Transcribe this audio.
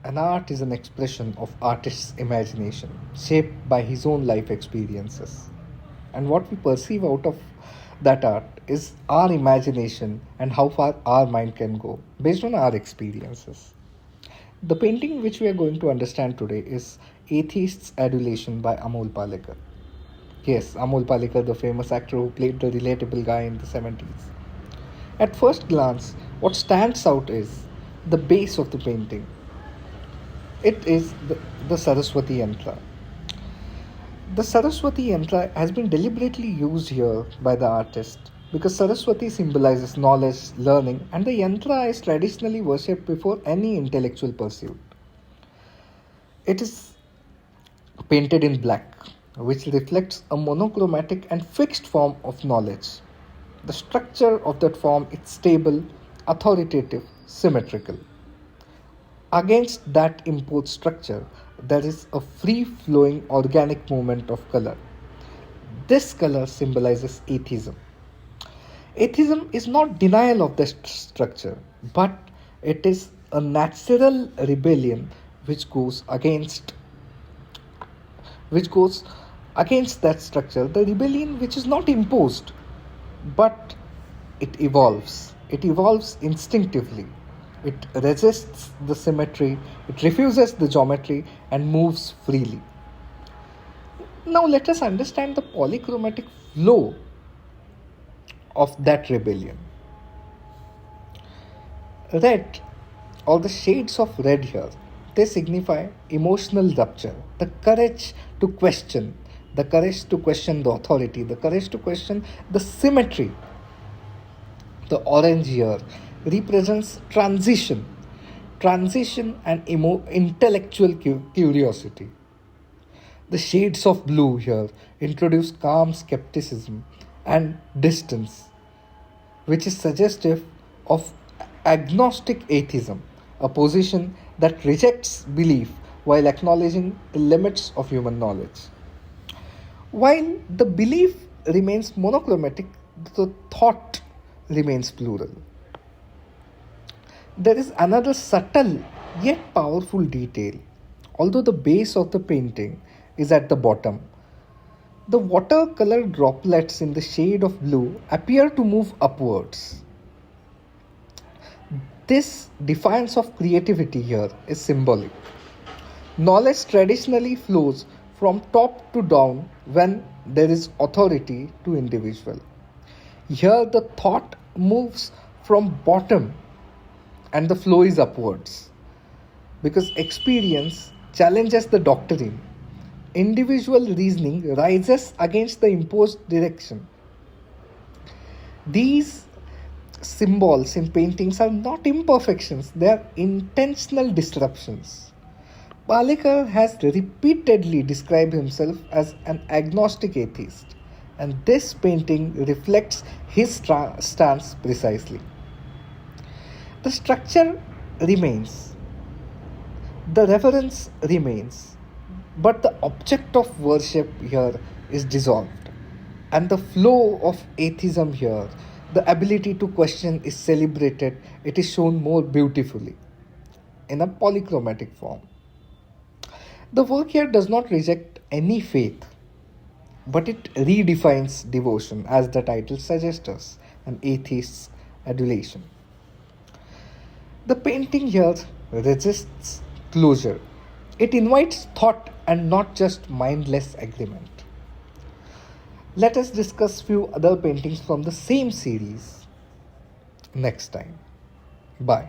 An art is an expression of artist's imagination, shaped by his own life experiences. And what we perceive out of that art is our imagination and how far our mind can go based on our experiences. The painting which we are going to understand today is Atheist's Adulation by Amol Palekar. Yes, Amol Palekar, the famous actor who played the relatable guy in the 70s. At first glance, what stands out is the base of the painting. It is the Saraswati Yantra. The Saraswati Yantra has been deliberately used here by the artist because Saraswati symbolizes knowledge, learning, and the Yantra is traditionally worshipped before any intellectual pursuit. It is painted in black, which reflects a monochromatic and fixed form of knowledge. The structure of that form is stable, authoritative, symmetrical. Against that imposed structure, there is a free flowing organic movement of color. This color symbolizes atheism. Atheism is not denial of the structure, but it is a natural rebellion which goes against that structure, the rebellion which is not imposed, but it evolves. It evolves instinctively. It resists the symmetry, it refuses the geometry, and moves freely. Now, let us understand the polychromatic flow of that rebellion. Red, or the shades of red here, they signify emotional rupture, the courage to question, the courage to question the authority, the courage to question the symmetry. The orange here represents transition and intellectual curiosity. The shades of blue here introduce calm skepticism and distance, which is suggestive of agnostic atheism, a position that rejects belief while acknowledging the limits of human knowledge. While the belief remains monochromatic, the thought remains plural. There is another subtle yet powerful detail. Although the base of the painting is at the bottom, the watercolor droplets in the shade of blue appear to move upwards. This defiance of creativity here is symbolic. Knowledge traditionally flows from top to down when there is authority to individual. Here the thought moves from bottom and the flow is upwards because experience challenges the doctrine. Individual reasoning rises against the imposed direction. These symbols in paintings are not imperfections, they are intentional disruptions. Palekar has repeatedly described himself as an agnostic atheist, and this painting reflects his stance precisely. The structure remains, the reverence remains, but the object of worship here is dissolved, and the flow of atheism here, the ability to question, is celebrated. It is shown more beautifully in a polychromatic form. The work here does not reject any faith, but it redefines devotion, as the title suggests us, an atheist's adulation. The painting here resists closure. It invites thought and not just mindless agreement. Let us discuss few other paintings from the same series next time. Bye.